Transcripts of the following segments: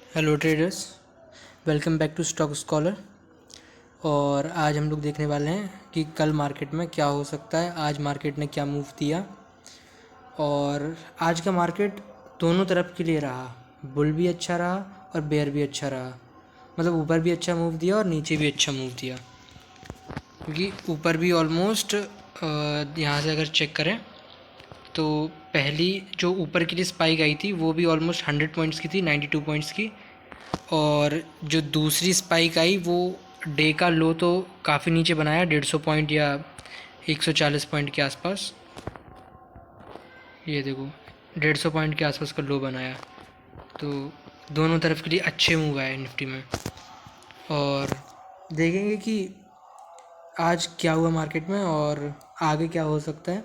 Hello traders, welcome back to Stock Scholar. और आज हम लोग देखने वाले हैं कि कल मार्केट में क्या हो सकता है, आज मार्केट ने क्या मूव दिया। और आज का मार्केट दोनों तरफ के लिए रहा, बुल भी अच्छा रहा और बेयर भी अच्छा रहा। मतलब ऊपर भी अच्छा मूव दिया और नीचे भी अच्छा मूव दिया, क्योंकि ऊपर भी ऑलमोस्ट यहाँ से अगर चेक करें तो पहली जो ऊपर के लिए स्पाइक आई थी वो भी ऑलमोस्ट 100 पॉइंट्स की थी, 92 पॉइंट्स की। और जो दूसरी स्पाइक आई वो डे का लो तो काफ़ी नीचे बनाया, 150 पॉइंट या 140 पॉइंट के आसपास। ये देखो, 150 पॉइंट के आसपास का लो बनाया। तो दोनों तरफ के लिए अच्छे मूव आए निफ्टी में। और देखेंगे कि आज क्या हुआ मार्केट में और आगे क्या हो सकता है,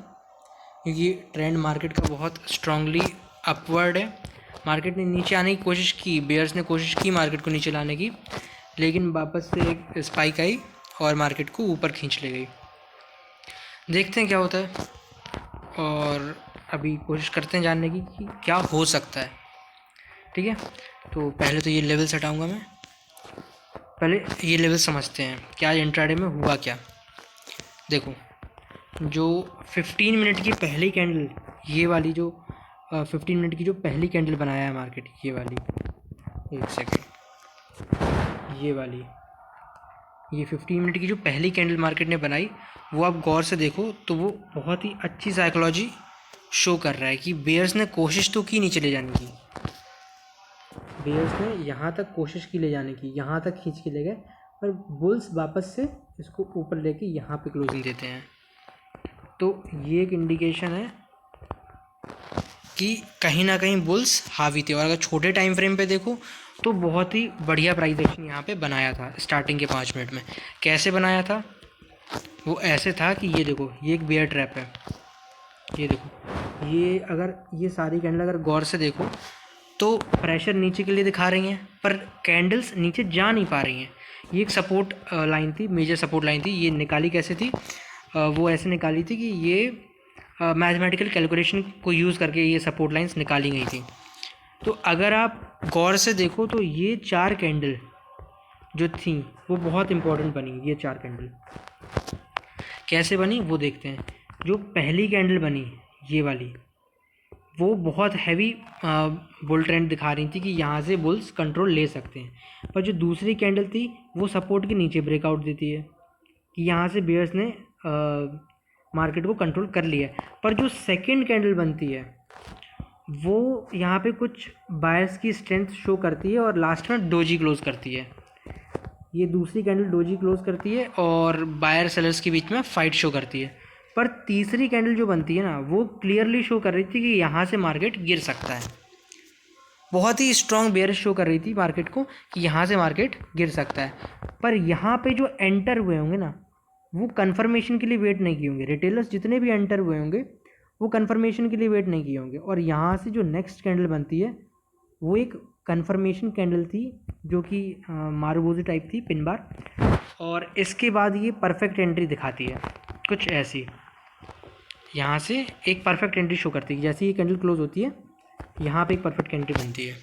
क्योंकि ट्रेंड मार्केट का बहुत स्ट्रांगली अपवर्ड है। मार्केट ने नीचे आने की कोशिश की, बेयर्स ने कोशिश की मार्केट को नीचे लाने की, लेकिन वापस से एक स्पाइक आई और मार्केट को ऊपर खींच ले गई। देखते हैं क्या होता है और अभी कोशिश करते हैं जानने की कि क्या हो सकता है। ठीक है, तो पहले तो ये लेवल्स हटाऊंगा मैं। पहले ये लेवल समझते हैं कि आज इंट्राडे में हुआ क्या। देखो, जो 15 मिनट की पहली कैंडल, ये वाली जो 15 मिनट की जो पहली कैंडल बनाया है मार्केट, ये वाली, एक सेकेंड, ये 15 मिनट की जो पहली कैंडल मार्केट ने बनाई, वो आप गौर से देखो तो वो बहुत ही अच्छी साइकोलॉजी शो कर रहा है कि बेयर्स ने कोशिश तो की नीचे ले जाने की। बेयर्स ने यहाँ तक कोशिश की ले जाने की, यहाँ तक खींच के ले गए, पर बुल्स वापस से इसको ऊपर लेके यहाँ पे क्लोजिंग देते हैं। तो ये एक इंडिकेशन है कि कहीं ना कहीं बुल्स हावी थे। और अगर छोटे टाइम फ्रेम पे देखो तो बहुत ही बढ़िया प्राइस एक्शन यहाँ पे बनाया था स्टार्टिंग के 5 मिनट में। कैसे बनाया था? वो ऐसे था कि ये देखो, ये एक बेयर ट्रैप है, ये देखो, ये अगर ये सारी कैंडल अगर गौर से देखो तो प्रेशर नीचे के लिए दिखा रही हैं, पर कैंडल्स नीचे जा नहीं पा रही हैं। ये एक सपोर्ट लाइन थी, मेजर सपोर्ट लाइन थी। ये निकाली कैसे थी? वो ऐसे निकाली थी कि ये मैथमेटिकल कैलकुलेशन को यूज़ करके ये सपोर्ट लाइंस निकाली गई थी। तो अगर आप गौर से देखो तो ये 4 कैंडल जो थी वो बहुत इंपॉर्टेंट बनी। ये 4 कैंडल कैसे बनी वो देखते हैं। जो पहली कैंडल बनी, ये वाली, वो बहुत हैवी बुल ट्रेंड दिखा रही थी कि यहाँ से बुल्स कंट्रोल ले सकते हैं। पर जो दूसरी कैंडल थी वो सपोर्ट के नीचे ब्रेकआउट देती है कि यहाँ से बेयर्स ने मार्केट को कंट्रोल कर लिया है। पर जो सेकंड कैंडल बनती है वो यहाँ पे कुछ बायर्स की स्ट्रेंथ शो करती है और लास्ट में डोजी क्लोज करती है। ये दूसरी कैंडल डोजी क्लोज करती है और बायर सेलर्स के बीच में फाइट शो करती है। पर तीसरी कैंडल जो बनती है ना, वो क्लियरली शो कर रही थी कि यहाँ से मार्केट गिर सकता है। बहुत ही स्ट्रॉन्ग बेयरिश शो कर रही थी मार्केट को कि यहाँ से मार्केट गिर सकता है। पर यहाँ पे जो एंटर हुए होंगे ना, वो कंफर्मेशन के लिए वेट नहीं किए होंगे। रिटेलर्स जितने भी एंटर हुए होंगे वो कंफर्मेशन के लिए वेट नहीं किए होंगे। और यहाँ से जो नेक्स्ट कैंडल बनती है वो एक कंफर्मेशन कैंडल थी, जो कि मारूबोजी टाइप थी, पिन बार। और इसके बाद ये परफेक्ट एंट्री दिखाती है कुछ ऐसी। यहाँ से एक परफेक्ट एंट्री शो करती है, जैसे ये कैंडल क्लोज होती है यहाँ पे एक परफेक्ट एंट्री बनती है।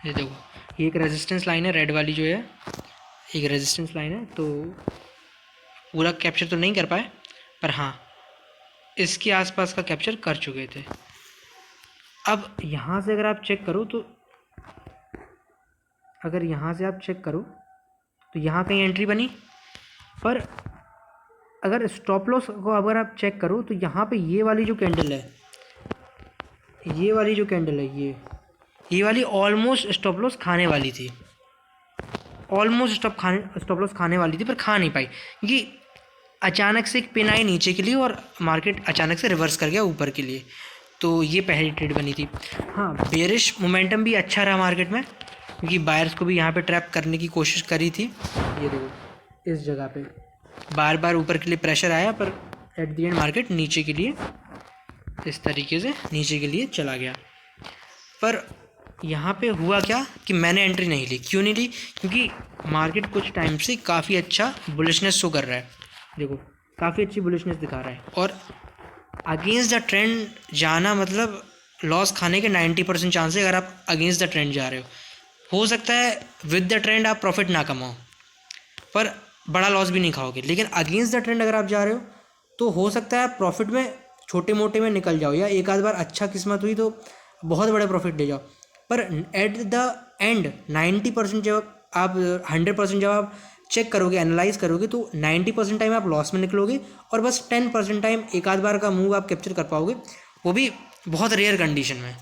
ये देखो, ये एक रेजिस्टेंस लाइन है, रेड वाली जो है एक रेजिस्टेंस लाइन है। तो पूरा कैप्चर तो नहीं कर पाए, पर हाँ इसके आसपास का कैप्चर कर चुके थे। अब यहाँ से अगर आप चेक करो तो, अगर यहाँ से आप चेक करो तो यहाँ कहीं एंट्री बनी। पर अगर स्टॉप लॉस को अगर आप चेक करो तो यहाँ पे ये वाली जो कैंडल है, ये वाली जो कैंडल है, ये वाली ऑलमोस्ट स्टॉप लॉस खाने वाली थी। ऑलमोस्ट स्टॉप लॉस खाने वाली थी, पर खा नहीं पाई क्योंकि अचानक से एक पिन आई नीचे के लिए और मार्केट अचानक से रिवर्स कर गया ऊपर के लिए। तो ये पहली ट्रेड बनी थी। हाँ, बेरिश मोमेंटम भी अच्छा रहा मार्केट में, क्योंकि बायर्स को भी यहाँ पे ट्रैप करने की कोशिश करी थी। ये देखो, इस जगह पे बार बार ऊपर के लिए प्रेशर आया, पर एट द एंड मार्केट नीचे के लिए इस तरीके से नीचे के लिए चला गया। पर यहाँ पे हुआ क्या कि मैंने एंट्री नहीं ली। क्यों नहीं ली? क्योंकि मार्केट कुछ टाइम से काफ़ी अच्छा बुलिशनेस शो कर रहा है। देखो, काफ़ी अच्छी बुलिशनेस दिखा रहा है और अगेंस्ट द ट्रेंड जाना मतलब लॉस खाने के 90% चांस है अगर आप अगेंस्ट द ट्रेंड जा रहे हो सकता है विद द ट्रेंड आप प्रॉफिट ना कमाओ पर बड़ा लॉस भी नहीं खाओगे, लेकिन अगेंस्ट द ट्रेंड अगर आप जा रहे हो तो हो सकता है प्रॉफिट में छोटे मोटे में निकल जाओ, या एक आध बार अच्छा किस्मत हुई तो बहुत बड़े प्रॉफिट ले जाओ। पर एट द एंड 90% जब आप 100% जब आप चेक करोगे, एनालाइज करोगे, तो 90% टाइम आप लॉस में निकलोगे और बस 10% टाइम एक आध बार का मूव आप कैप्चर कर पाओगे, वो भी बहुत रेयर कंडीशन में,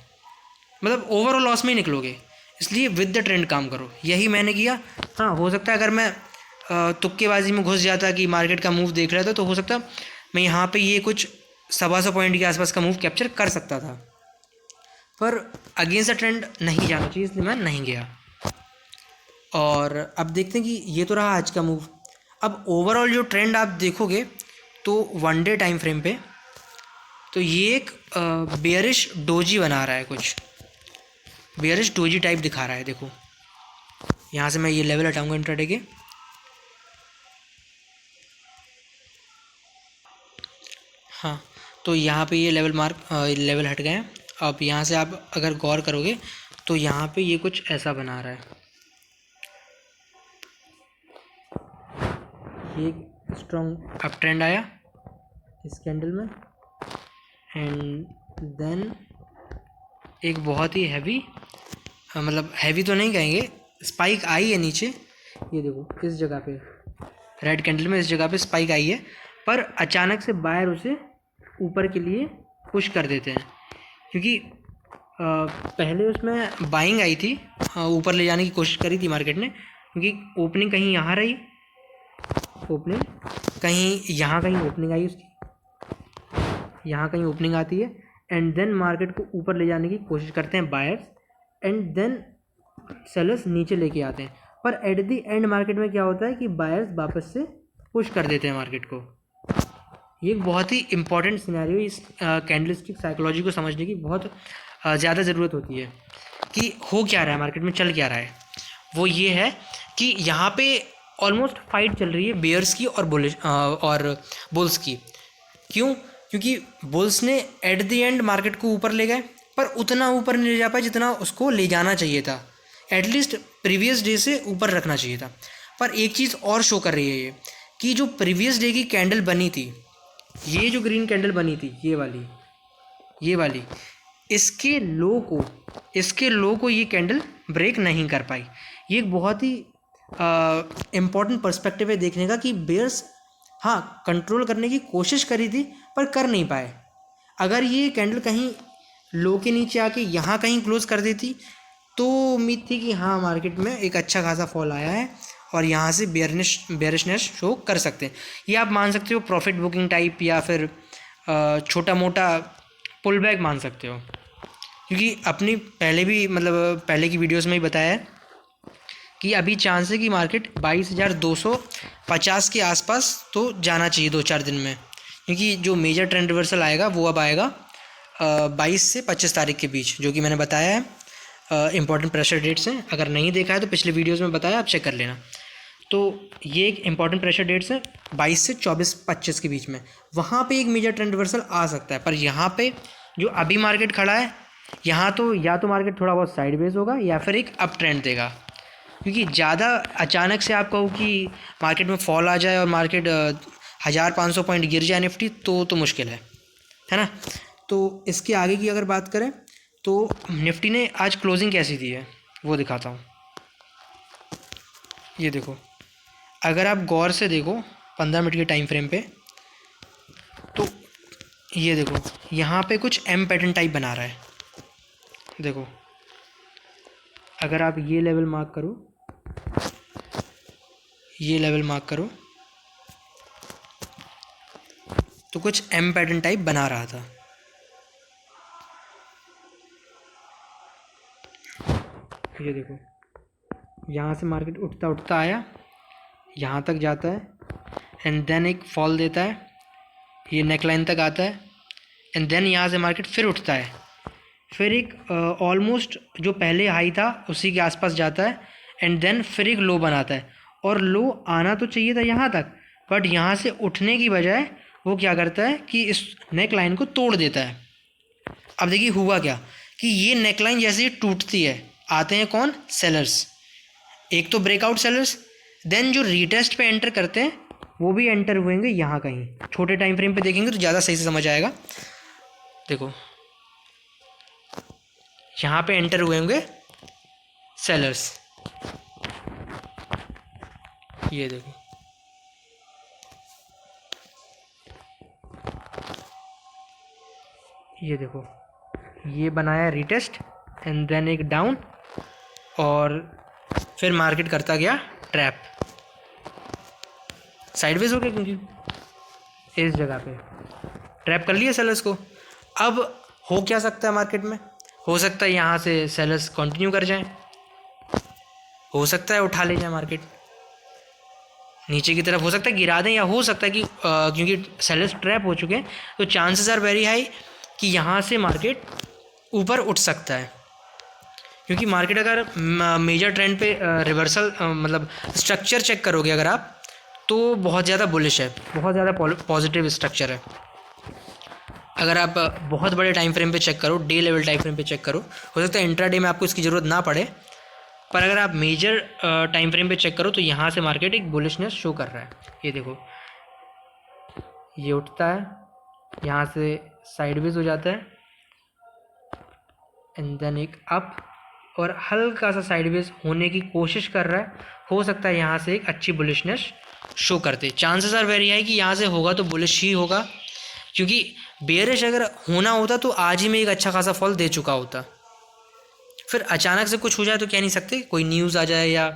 मतलब ओवरऑल लॉस में ही निकलोगे। इसलिए विद द ट्रेंड काम करो, यही मैंने किया। हाँ, हो सकता है अगर मैं तुक्केबाजी में घुस जाता कि मार्केट का मूव देख रहा था तो हो सकता मैं यहाँ पे ये कुछ 125 पॉइंट के आसपास का मूव कैप्चर कर सकता था, पर अगेंस्ट द ट्रेंड नहीं जाना चाहिए, इसलिए मैं नहीं गया। और अब देखते हैं कि ये तो रहा आज का मूव। अब ओवरऑल जो ट्रेंड आप देखोगे तो 1 डे टाइम फ्रेम पे तो ये एक बेयरिश डोजी बना रहा है, कुछ बेयरिश डोजी टाइप दिखा रहा है। देखो यहाँ से मैं ये लेवल हटाऊंगा इंट्राडे के, हाँ, तो यहाँ पे ये लेवल हट गए हैं। अब यहाँ से आप अगर गौर करोगे तो यहाँ पे ये कुछ ऐसा बना रहा है, ये स्ट्रॉन्ग अप ट्रेंड आया इस कैंडल में, एंड देन एक बहुत ही हैवी, मतलब हैवी तो नहीं कहेंगे, स्पाइक आई है नीचे। ये देखो इस जगह पे रेड कैंडल में इस जगह पे स्पाइक आई है, पर अचानक से बायर उसे ऊपर के लिए पुश कर देते हैं, क्योंकि पहले उसमें बाइंग आई थी, ऊपर ले जाने की कोशिश करी थी मार्केट ने, क्योंकि ओपनिंग कहीं यहाँ रही, ओपनिंग कहीं यहाँ, कहीं ओपनिंग आई उसकी, यहाँ कहीं ओपनिंग आती है, एंड देन मार्केट को ऊपर ले जाने की कोशिश करते हैं बायर्स, एंड देन सेलर्स नीचे लेके आते हैं। पर एट द एंड मार्केट में क्या होता है कि बायर्स वापस से पुश कर देते हैं मार्केट को। ये एक बहुत ही इंपॉर्टेंट सिनेरियो, इस कैंडलस्टिक साइकोलॉजी को समझने की बहुत ज़्यादा ज़रूरत होती है कि हो क्या रहा है मार्केट में, चल क्या रहा है। वो ये है कि यहाँ पे ऑलमोस्ट फाइट चल रही है बेयर्स की और बुल्स की। क्यों? क्योंकि बुल्स ने एट द एंड मार्केट को ऊपर ले गए, पर उतना ऊपर नहीं ले जा पाए जितना उसको ले जाना चाहिए था, एटलीस्ट प्रीवियस डे से ऊपर रखना चाहिए था। पर एक चीज़ और शो कर रही है ये, कि जो प्रीवियस डे की कैंडल बनी थी, ये जो ग्रीन कैंडल बनी थी, ये वाली इसके लो को ये कैंडल ब्रेक नहीं कर पाई। ये एक बहुत ही इम्पॉर्टेंट पर्सपेक्टिव है देखने का, कि बेयर्स हाँ कंट्रोल करने की कोशिश करी थी पर कर नहीं पाए। अगर ये कैंडल कहीं लो के नीचे आके यहाँ कहीं क्लोज कर देती तो उम्मीद थी कि हाँ मार्केट में एक अच्छा खासा फॉल आया है और यहाँ से बेयरिशनेस शो कर सकते हैं। ये आप मान सकते हो प्रॉफिट बुकिंग टाइप, या फिर छोटा मोटा पुल बैक मान सकते हो, क्योंकि अपनी पहले की वीडियोस में ही बताया है कि अभी चांस है कि मार्केट 22,250 के आसपास तो जाना चाहिए 2-4 दिन में, क्योंकि जो मेजर ट्रेंड रिवर्सल आएगा वो अब आएगा 22 से 25 तारीख के बीच, जो कि मैंने बताया है इंपॉर्टेंट प्रेशर डेट्स हैं। अगर नहीं देखा है तो पिछले वीडियोस में बताया, आप चेक कर लेना। तो ये एक इंपॉर्टेंट प्रेशर डेट्स है 22 से 24-25 के बीच में, वहाँ पे एक मेजर ट्रेंड रिवर्सल आ सकता है। पर यहाँ पे जो अभी मार्केट खड़ा है, यहाँ तो या तो मार्केट थोड़ा बहुत साइडवेज होगा या फिर एक अप ट्रेंड देगा, क्योंकि ज़्यादा अचानक से आप कहो कि मार्केट में फॉल आ जाए और मार्केट 1500 पॉइंट गिर जाए निफ्टी, तो मुश्किल है ना। तो इसके आगे की अगर बात करें तो निफ्टी ने आज क्लोजिंग कैसी दी है वो दिखाता हूँ। ये देखो, अगर आप गौर से देखो 15 मिनट के टाइम फ्रेम पे, तो ये देखो यहाँ पे कुछ एम पैटर्न टाइप बना रहा है। देखो अगर आप ये लेवल मार्क करो तो कुछ एम पैटर्न टाइप बना रहा था। ये देखो यहाँ से मार्केट उठता उठता आया, यहाँ तक जाता है, एंड देन एक फॉल देता है, ये नेकलाइन तक आता है, एंड देन यहाँ से मार्केट फिर उठता है, फिर एक ऑलमोस्ट जो पहले हाई था उसी के आसपास जाता है, एंड देन फिर एक लो बनाता है। और लो आना तो चाहिए था यहाँ तक, बट यहाँ से उठने की बजाय वो क्या करता है कि इस नेक लाइन को तोड़ देता है। अब देखिए हुआ क्या कि ये नेकलाइन जैसे ही टूटती है, आते हैं कौन, सेलर्स। एक तो ब्रेकआउट सेलर्स, देन जो रीटेस्ट पे एंटर करते हैं वो भी एंटर हुएंगे यहाँ कहीं। छोटे टाइम फ्रेम पे देखेंगे तो ज़्यादा सही से समझ आएगा। देखो यहाँ पे एंटर हुए होंगे सेलर्स, ये देखो ये देखो, ये बनाया रिटेस्ट एंड देन एक डाउन, और फिर मार्केट करता गया ट्रैप, साइडवेज हो गया क्योंकि इस जगह पे ट्रैप कर लिया सेलर्स को। अब हो क्या सकता है मार्केट में, हो सकता है यहाँ से सेलर्स कंटिन्यू कर जाएं, हो सकता है उठा ले जाए मार्केट नीचे की तरफ, हो सकता है गिरा दें, या हो सकता है कि क्योंकि सेलर्स ट्रैप हो चुके हैं तो चांसेस आर वेरी हाई कि यहाँ से मार्केट ऊपर उठ सकता है। क्योंकि मार्केट अगर मेजर ट्रेंड पे रिवर्सल मतलब स्ट्रक्चर चेक करोगे अगर आप, तो बहुत ज़्यादा बुलिश है, बहुत ज़्यादा पॉजिटिव स्ट्रक्चर है। अगर आप बहुत बड़े टाइम फ्रेम पे चेक करो, डे लेवल टाइम फ्रेम पे चेक करो, हो सकता है इंट्रा डे में आपको इसकी ज़रूरत ना पड़े, पर अगर आप मेजर टाइम फ्रेम पे चेक करो तो यहाँ से मार्केट एक बुलिशनेस शो कर रहा है। ये देखो ये उठता है, यहाँ से साइडवेज हो जाता है एंड देन एक अप, और हल्का सा साइडवेज होने की कोशिश कर रहा है। हो सकता है यहाँ से एक अच्छी बुलिशनेस शो करते, चांसेस आर वेरी हाई कि यहाँ से होगा तो बुलिश ही होगा, क्योंकि बेयरिश अगर होना होता तो आज ही में एक अच्छा खासा फॉल दे चुका होता। फिर अचानक से कुछ हो जाए तो कह नहीं सकते, कोई न्यूज़ आ जाए या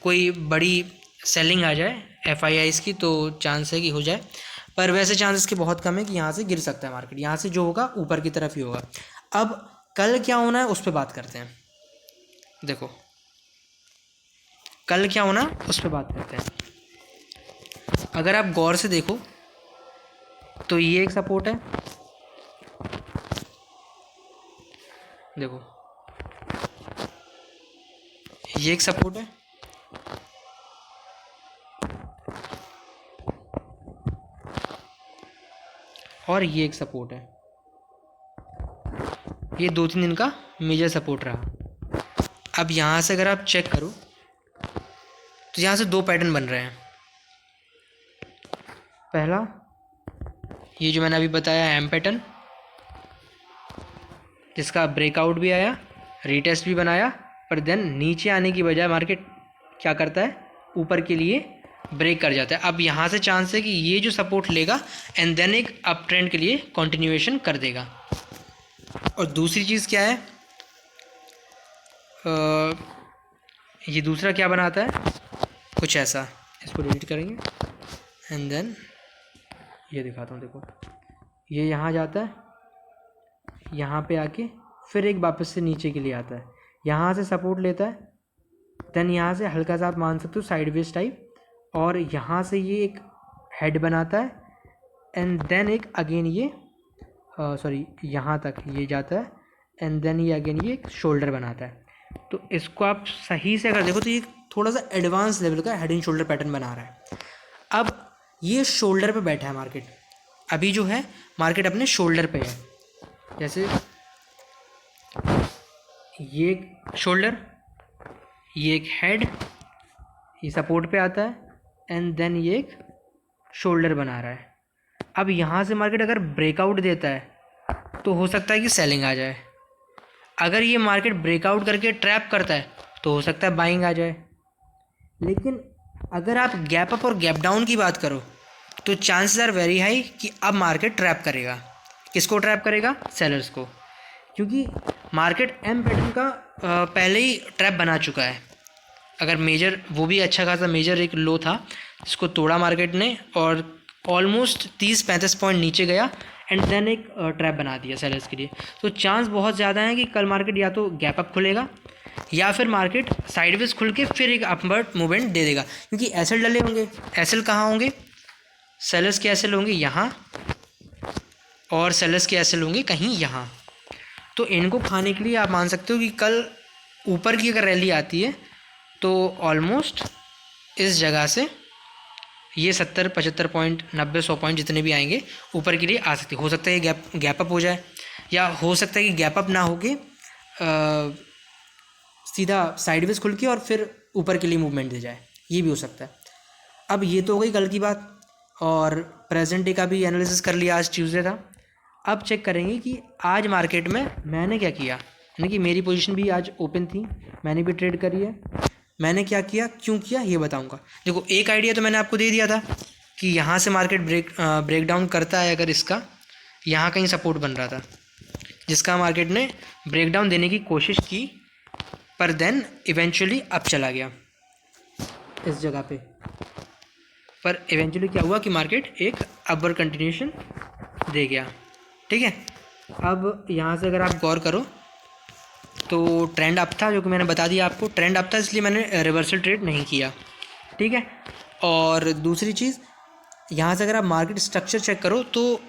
कोई बड़ी सेलिंग आ जाए FIIs की, तो चांस है कि हो जाए, पर वैसे चांसेस के बहुत कम है कि यहाँ से गिर सकता है मार्केट। यहाँ से जो होगा ऊपर की तरफ ही होगा। अब कल क्या होना है उस पर बात करते हैं। देखो कल क्या होना उस पर बात करते हैं। अगर आप गौर से देखो तो ये एक सपोर्ट है, देखो ये एक सपोर्ट है, और ये एक सपोर्ट है। ये 2-3 दिन का मेजर सपोर्ट रहा। अब यहाँ से अगर आप चेक करो तो यहाँ से 2 पैटर्न बन रहे हैं। पहला ये जो मैंने अभी बताया एम पैटर्न, जिसका ब्रेकआउट भी आया, रीटेस्ट भी बनाया, पर देन नीचे आने की बजाय मार्केट क्या करता है, ऊपर के लिए ब्रेक कर जाता है। अब यहाँ से चांस है कि ये जो सपोर्ट लेगा एंड देन एक अप ट्रेंड के लिए कंटिन्यूएशन कर देगा। और दूसरी चीज़ क्या है, ये दूसरा क्या बनाता है, कुछ ऐसा, इसको डिलीट करेंगे एंड देन ये दिखाता हूँ। देखो ये यहाँ जाता है, यहाँ पे आके फिर एक वापस से नीचे के लिए आता है, यहाँ से सपोर्ट लेता है, देन यहाँ से हल्का सा आप मान सकते हो साइडवेज टाइप, और यहाँ से ये एक हेड बनाता है एंड देन एक अगेन ये सॉरी यहाँ तक ये जाता है एंड देन ये अगेन ये एक शोल्डर बनाता है। तो इसको आप सही से अगर देखो तो ये थोड़ा सा एडवांस लेवल का हेड एंड शोल्डर पैटर्न बना रहा है। अब ये शोल्डर पे बैठा है मार्केट, अभी जो है मार्केट अपने शोल्डर पे है। जैसे ये एक शोल्डर, ये एक हेड, ये सपोर्ट पे आता है एंड देन ये एक शोल्डर बना रहा है। अब यहाँ से मार्केट अगर ब्रेकआउट देता है तो हो सकता है कि सेलिंग आ जाए। अगर ये मार्केट ब्रेकआउट करके ट्रैप करता है तो हो सकता है बाइंग आ जाए। लेकिन अगर आप गैप अप और गैप डाउन की बात करो तो चांसेस आर वेरी हाई कि अब मार्केट ट्रैप करेगा। किसको ट्रैप करेगा? सेलर्स को, क्योंकि मार्केट एम पैटर्न का पहले ही ट्रैप बना चुका है। अगर मेजर, वो भी अच्छा खासा मेजर एक लो था जिसको तोड़ा मार्केट ने और ऑलमोस्ट 30-35 पॉइंट नीचे गया एंड देन एक ट्रैप बना दिया सेलर्स के लिए। तो चांस बहुत ज़्यादा है कि कल मार्केट या तो गैप अप खुलेगा या फिर मार्केट साइडवेज खुल के फिर एक अपवर्ड मूवमेंट दे देगा, क्योंकि एसएल डले होंगे। एसएल कहाँ होंगे? सेलर्स के एसएल होंगे यहाँ और सेलर्स के एसएल होंगे कहीं यहाँ। तो इनको खाने के लिए आप मान सकते हो कि कल ऊपर की अगर रैली आती है तो ऑलमोस्ट इस जगह से ये 70-75 पॉइंट, 90-100 पॉइंट जितने भी आएंगे ऊपर के लिए आ सकते। हो सकता है ये गैप अप हो जाए या हो सकता है कि गैप अप ना होके सीधा साइडवेज खुल के और फिर ऊपर के लिए मूवमेंट दे जाए, ये भी हो सकता है। अब ये तो हो गई कल की बात, और प्रेजेंट डे का भी एनालिसिस कर लिया, आज ट्यूसडे था। अब चेक करेंगे कि आज मार्केट में मैंने क्या किया, यानी कि मेरी पोजीशन भी आज ओपन थी, मैंने भी ट्रेड करी है। मैंने क्या किया, क्यों किया, ये बताऊंगा। देखो एक आइडिया तो मैंने आपको दे दिया था कि यहाँ से मार्केट ब्रेक डाउन करता है, अगर इसका यहाँ कहीं सपोर्ट बन रहा था, जिसका मार्केट ने ब्रेक डाउन देने की कोशिश की, पर देन इवेंचुअली अप चला गया इस जगह पे। पर इवेंचुअली क्या हुआ कि मार्केट एक अपवर्ड कंटिन्यूएशन दे गया, ठीक है। अब यहाँ से अगर आप गौर करो तो ट्रेंड अप था, जो कि मैंने बता दिया आपको, ट्रेंड अप था, इसलिए मैंने रिवर्सल ट्रेड नहीं किया, ठीक है। और दूसरी चीज़, यहाँ से अगर आप मार्केट स्ट्रक्चर चेक करो तो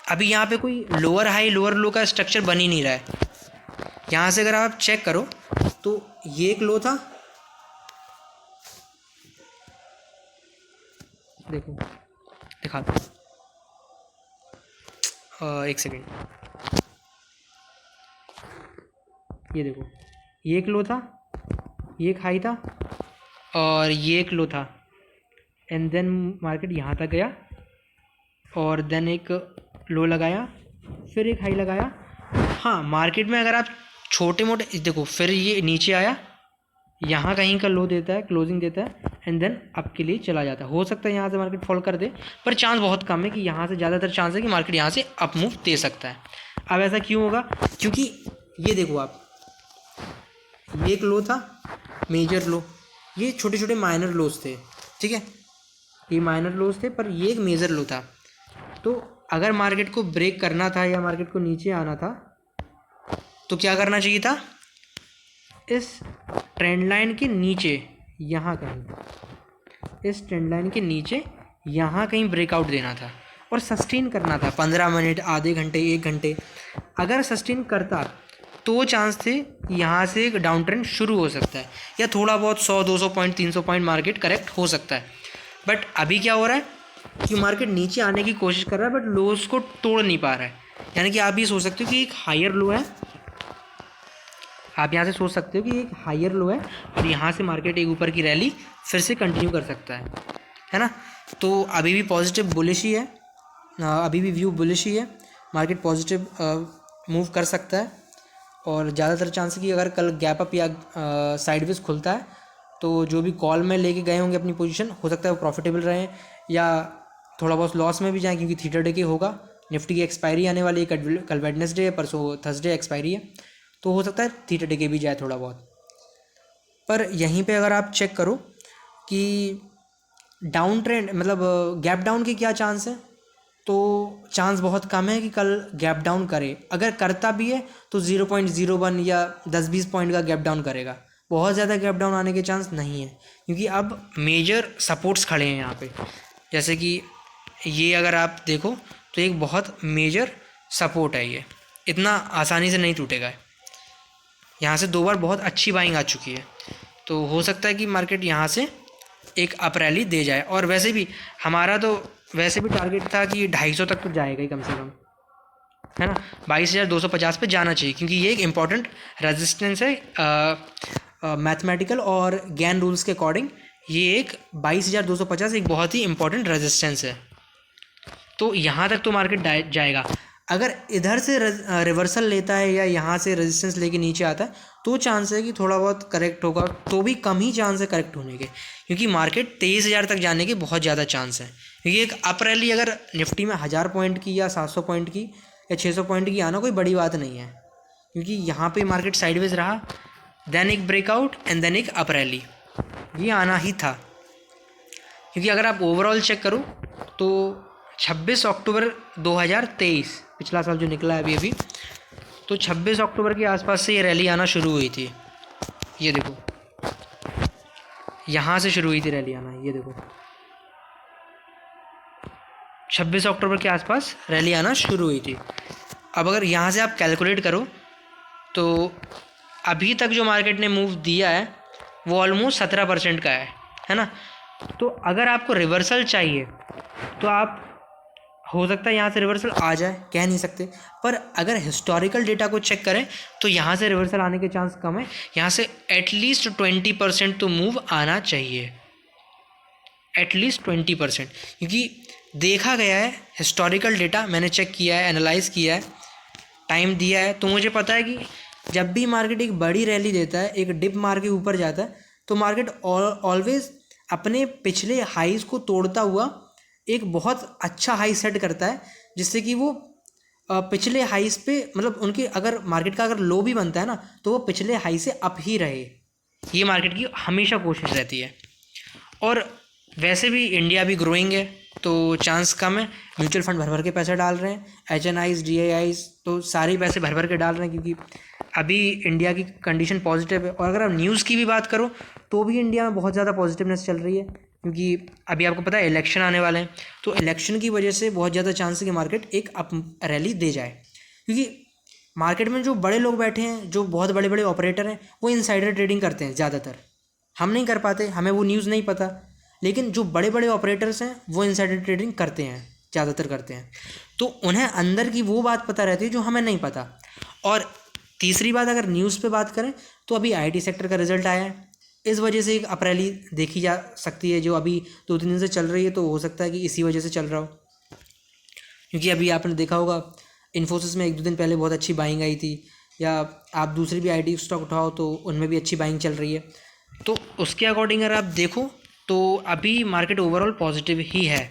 अभी यहाँ पे कोई लोअर हाई लोअर लो का स्ट्रक्चर बन ही नहीं रहा है। यहाँ से अगर आप चेक करो तो ये एक लो था, देखो दिखा दो, एक सेकेंड, ये देखो, ये एक लो था, ये एक हाई था, और ये एक लो था, एंड देन मार्केट यहाँ तक गया, और देन एक लो लगाया, फिर एक हाई लगाया। हाँ, मार्केट में अगर आप छोटे मोटे देखो, फिर ये नीचे आया, यहाँ कहीं का लो देता है, क्लोजिंग देता है, एंड देन अप के लिए चला जाता है। हो सकता है यहाँ से मार्केट फॉल कर दे, पर चांस बहुत कम है कि यहाँ से, ज़्यादातर चांस है कि मार्केट यहाँ से अप मूव दे सकता है। अब ऐसा क्यों होगा, क्योंकि ये देखो आप, ये एक लो था, मेजर लो, ये छोटे छोटे माइनर लोज थे, ठीक है, ये माइनर लोज थे, पर ये एक मेजर लो था। तो अगर मार्केट को ब्रेक करना था या मार्केट को नीचे आना था तो क्या करना चाहिए था, इस ट्रेंड लाइन के नीचे, यहाँ कहीं इस ट्रेंड लाइन के नीचे यहाँ कहीं ब्रेकआउट देना था और सस्टेन करना था 15 मिनट, आधे घंटे, 1 घंटे। अगर सस्टेन करता तो चांस थे यहाँ से एक डाउन ट्रेंड शुरू हो सकता है, या थोड़ा बहुत 100-200 पॉइंट 300 पॉइंट मार्केट करेक्ट हो सकता है। बट अभी क्या हो रहा है कि मार्केट नीचे आने की कोशिश कर रहा है, बट लोस को तोड़ नहीं पा रहा है। यानी कि आप ये सोच सकते हो कि एक हायर लो है, आप यहाँ से सोच सकते हो कि एक हायर लो है, और यहाँ से मार्केट एक ऊपर की रैली फिर से कंटिन्यू कर सकता है ना। तो अभी भी पॉजिटिव बुलिश ही है, अभी भी व्यू बुलिश ही है, मार्केट पॉजिटिव मूव कर सकता है, और ज़्यादातर चांस है कि अगर कल गैप अप या साइडवेज खुलता है तो जो भी कॉल में लेके गए होंगे अपनी पोजीशन, हो सकता है वो प्रॉफिटेबल रहें या थोड़ा बहुत लॉस में भी जाएं, क्योंकि थीटर डे के होगा, निफ्टी की एक्सपायरी आने वाली है, कल वेडनेसडे है, परसों थर्सडे एक्सपायरी है, तो हो सकता है थीटर डे के भी जाए थोड़ा बहुत। पर यहीं पे अगर आप चेक करो कि डाउन ट्रेंड मतलब गैप डाउन के क्या चांस है, तो चांस बहुत कम है कि कल गैप डाउन करे। अगर करता भी है तो 0.01 या 10-20 पॉइंट का गैप डाउन करेगा, बहुत ज़्यादा गैप डाउन आने के चांस नहीं है, क्योंकि अब मेजर सपोर्ट्स खड़े हैं यहाँ पे। जैसे कि ये अगर आप देखो तो एक बहुत मेजर सपोर्ट है, ये इतना आसानी से नहीं टूटेगा। यहाँ से 2 बार बहुत अच्छी बाइंग आ चुकी है, तो हो सकता है कि मार्केट यहाँ से एक अप रैली दे जाए। और वैसे भी हमारा तो वैसे भी टारगेट था कि 250 तक तो जाएगा ही कम से कम, है ना, 22,250 पे जाना चाहिए, क्योंकि ये एक इम्पॉर्टेंट रेजिस्टेंस है मैथमेटिकल और गैन रूल्स के अकॉर्डिंग। ये एक 22,250 एक बहुत ही इम्पॉर्टेंट रेजिस्टेंस है, तो यहाँ तक तो मार्केट जाएगा। अगर इधर से रिवर्सल लेता है या यहाँ से रेजिस्टेंस लेके नीचे आता है तो चांस है कि थोड़ा बहुत करेक्ट होगा, तो भी कम ही चांस है करेक्ट होने के, क्योंकि मार्केट 23,000 तक जाने के बहुत ज़्यादा चांस है। क्योंकि एक अप रैली अगर निफ्टी में 1000 पॉइंट की या 700 पॉइंट की या 600 पॉइंट की आना कोई बड़ी बात नहीं है, क्योंकि यहाँ पे मार्केट साइडवेज रहा, देन एक ब्रेकआउट एंड देन एक अप रैली, ये आना ही था। क्योंकि अगर आप ओवरऑल चेक करो तो 26 अक्टूबर 2023 पिछला साल जो निकला है अभी तो 26 अक्टूबर के आसपास से ये रैली आना शुरू हुई थी। ये देखो यहाँ से शुरू हुई थी रैली आना, ये देखो 26 अक्टूबर के आसपास रैली आना शुरू हुई थी। अब अगर यहाँ से आप कैलकुलेट करो तो अभी तक जो मार्केट ने मूव दिया है वो ऑलमोस्ट 17% का है ना। तो अगर आपको रिवर्सल चाहिए तो आप हो सकता है यहाँ से रिवर्सल आ जाए, कह नहीं सकते, पर अगर हिस्टोरिकल डेटा को चेक करें तो यहाँ से रिवर्सल आने के चांस कम है। यहाँ से एटलीस्ट 20% तो मूव आना चाहिए, एटलीस्ट 20%, क्योंकि देखा गया है हिस्टोरिकल डेटा, मैंने चेक किया है, एनालाइज किया है, टाइम दिया है, तो मुझे पता है कि जब भी मार्केट एक बड़ी रैली देता है, एक डिप मार के ऊपर जाता है, तो मार्केट ऑलवेज अपने पिछले हाईज़ को तोड़ता हुआ एक बहुत अच्छा हाई सेट करता है, जिससे कि वो पिछले हाईज़ पे, मतलब उनकी अगर मार्केट का अगर लो भी बनता है ना, तो वो पिछले हाई से अप ही रहे। ये मार्केट की हमेशा कोशिश रहती है। और वैसे भी इंडिया भी ग्रोइंग है, तो चांस कम है। म्यूचुअल फंड भर भर के पैसा डाल रहे हैं, HNIs DIIs तो सारे पैसे भर भर के डाल रहे हैं, क्योंकि अभी इंडिया की कंडीशन पॉजिटिव है। और अगर आप न्यूज़ की भी बात करो तो भी इंडिया में बहुत ज़्यादा पॉजिटिवनेस चल रही है, क्योंकि अभी आपको पता है इलेक्शन आने वाले हैं, तो इलेक्शन की वजह से बहुत ज़्यादा चांस है कि मार्केट एक अप रैली दे जाए। क्योंकि मार्केट में जो बड़े लोग बैठे हैं, जो बहुत बड़े बड़े ऑपरेटर हैं, वो इनसाइडर ट्रेडिंग करते हैं ज़्यादातर। हम नहीं कर पाते, हमें वो न्यूज़ नहीं पता, लेकिन जो बड़े बड़े ऑपरेटर्स हैं वो इनसाइडर ट्रेडिंग करते हैं, ज़्यादातर करते हैं, तो उन्हें अंदर की वो बात पता रहती है जो हमें नहीं पता। और तीसरी बात, अगर न्यूज़ पे बात करें तो अभी IT सेक्टर का रिजल्ट आया है, इस वजह से एक अप रैली देखी जा सकती है, जो अभी 2-3 दिन से चल रही है, तो हो सकता है कि इसी वजह से चल रहा हो। क्योंकि अभी आपने देखा होगा इन्फोसिस में 1-2 दिन पहले बहुत अच्छी बाइंग आई थी, या आप दूसरी भी IT स्टॉक उठाओ तो उनमें भी अच्छी बाइंग चल रही है। तो उसके अकॉर्डिंग अगर आप देखो तो अभी मार्केट ओवरऑल पॉजिटिव ही है,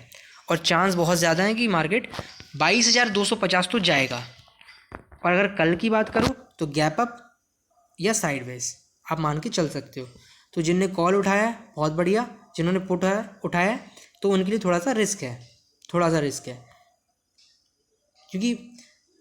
और चांस बहुत ज़्यादा है कि मार्केट 22,250 तो जाएगा। और अगर कल की बात करूँ तो गैप अप या साइडवेज आप मान के चल सकते हो। तो जिनने कॉल उठाया है बहुत बढ़िया, जिन्होंने पुट उठाया है तो उनके लिए थोड़ा सा रिस्क है, थोड़ा सा रिस्क है, क्योंकि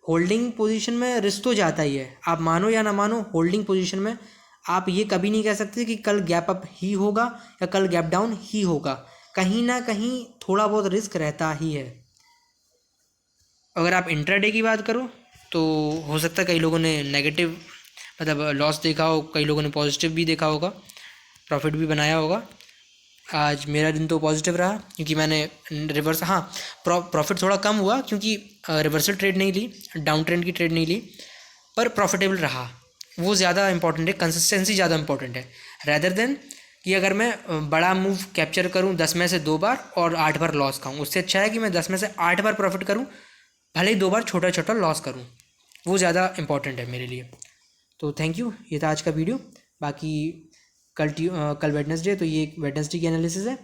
होल्डिंग पोजीशन में रिस्क तो जाता ही है। आप मानो या ना मानो, होल्डिंग पोजीशन में आप ये कभी नहीं कह सकते कि कल गैप अप ही होगा या कल गैप डाउन ही होगा, कहीं ना कहीं थोड़ा बहुत रिस्क रहता ही है। अगर आप इंट्राडे की बात करो तो हो सकता है कई लोगों ने नेगेटिव मतलब लॉस देखा हो, कई लोगों ने पॉजिटिव भी देखा होगा, प्रॉफिट भी बनाया होगा। आज मेरा दिन तो पॉजिटिव रहा, क्योंकि मैंने रिवर्स, हाँ प्रॉफिट थोड़ा कम हुआ क्योंकि रिवर्सल ट्रेड नहीं ली, डाउन ट्रेंड की ट्रेड नहीं ली, पर प्रॉफिटेबल रहा। वो ज़्यादा इंपॉर्टेंट है, कंसिस्टेंसी ज़्यादा इंपॉर्टेंट है, रैदर देन कि अगर मैं बड़ा मूव कैप्चर करूँ 10 में से 2 बार और 8 बार लॉस खाऊँ। उससे अच्छा है कि मैं 10 में से 8 बार प्रॉफिट करूँ, भले ही 2 बार छोटा छोटा लॉस करूँ, वो ज़्यादा इंपॉर्टेंट है मेरे लिए। तो थैंक यू, ये था आज का वीडियो। बाकी कल वेडनेसडे, तो ये वेडनेसडे की एनालिसिस है,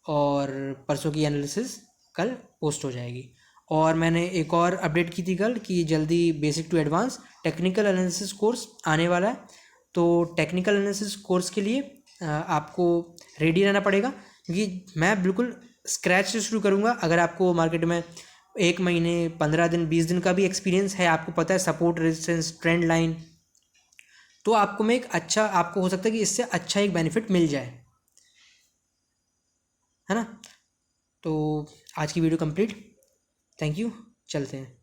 और परसों की एनालिसिस कल पोस्ट हो जाएगी। और मैंने एक और अपडेट की थी कल कि जल्दी basic to advance technical analysis course आने वाला है। तो टेक्निकल एनालिसिस कोर्स के लिए आपको रेडी रहना पड़ेगा, क्योंकि मैं बिल्कुल स्क्रैच से शुरू करूँगा। अगर आपको मार्केट में 1 महीने 15 दिन 20 दिन का भी एक्सपीरियंस है, आपको पता है सपोर्ट रेजिस्टेंस ट्रेंड लाइन, तो आपको मैं एक अच्छा, आपको हो सकता है कि इससे अच्छा एक बेनिफिट मिल जाए, है ना। तो आज की वीडियो कंप्लीट, थैंक यू, चलते हैं।